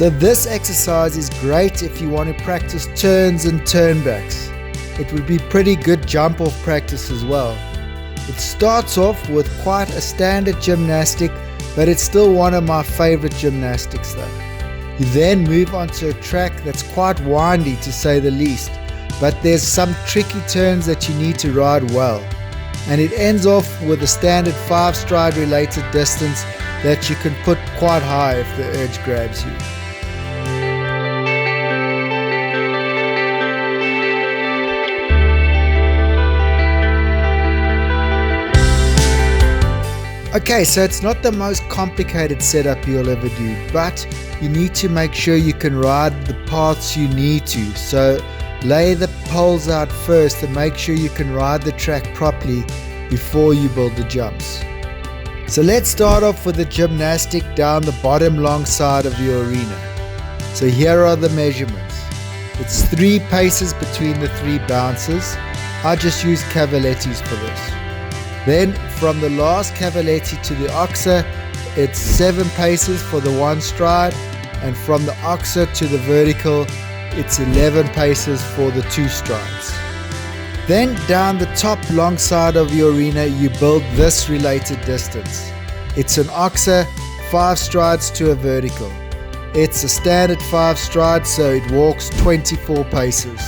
So this exercise is great if you want to practice turns and turnbacks. It would be pretty good jump off practice as well. It starts off with quite a standard gymnastic, but it's still one of my favorite gymnastics though. You then move on to a track that's quite windy to say the least, but there's some tricky turns that you need to ride well. And it ends off with a standard 5-stride related distance that you can put quite high if the urge grabs you. Okay, so it's not the most complicated setup you'll ever do, but you need to make sure you can ride the paths you need to. So lay the poles out first and make sure you can ride the track properly before you build the jumps. So let's start off with the gymnastic down the bottom long side of your arena. So here are the measurements. It's 3 paces between the 3 bounces. I just use cavalettis for this. Then from the last cavaletti to the oxa, it's 7 paces for the 1 stride, and from the oxa to the vertical, it's 11 paces for the 2 strides. Then down the top long side of your arena, you build this related distance. It's an oxa, 5 strides to a vertical. It's a standard 5 stride, so it walks 24 paces.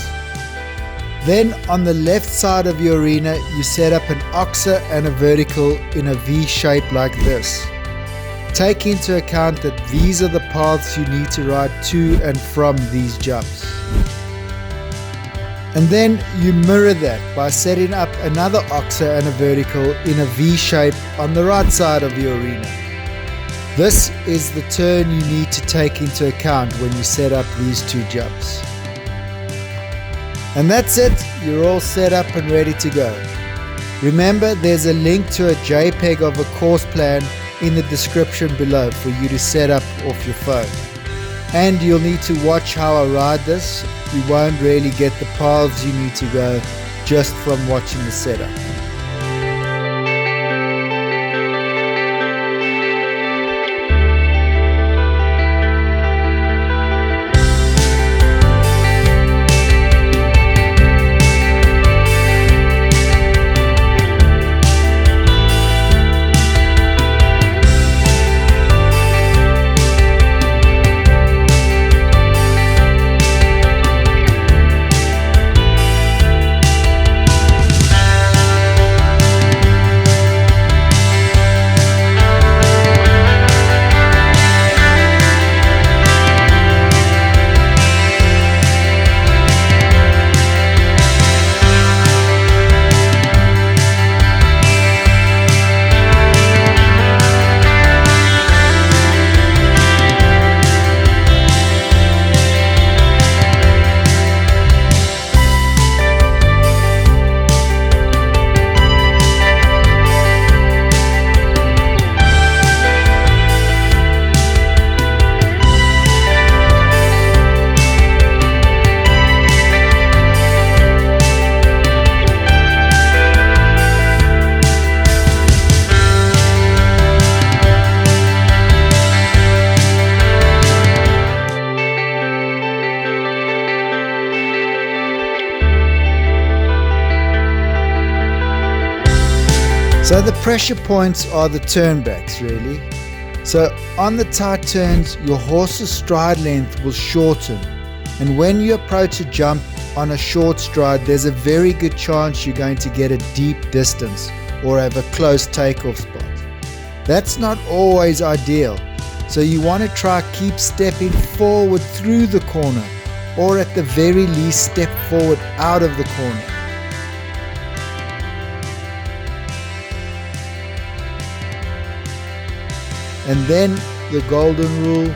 Then on the left side of your arena, you set up an oxa and a vertical in a V shape like this. Take into account that these are the paths you need to ride to and from these jumps. And then you mirror that by setting up another oxa and a vertical in a V shape on the right side of your arena. This is the turn you need to take into account when you set up these 2 jumps. And that's it, you're all set up and ready to go. Remember, there's a link to a JPEG of a course plan in the description below for you to set up off your phone. And you'll need to watch how I ride this. You won't really get the paths you need to go just from watching the setup. So the pressure points are the turnbacks really. So on the tight turns, your horse's stride length will shorten, and when you approach a jump on a short stride, there's a very good chance you're going to get a deep distance or have a close takeoff spot. That's not always ideal, so you want to try keep stepping forward through the corner, or at the very least step forward out of the corner. And then the golden rule,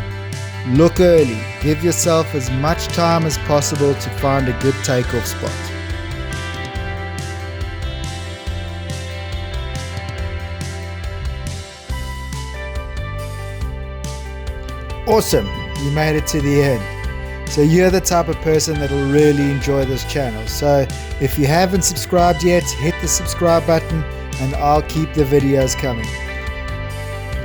look early. Give yourself as much time as possible to find a good takeoff spot. Awesome, you made it to the end. So you're the type of person that will really enjoy this channel. So if you haven't subscribed yet, hit the subscribe button and I'll keep the videos coming.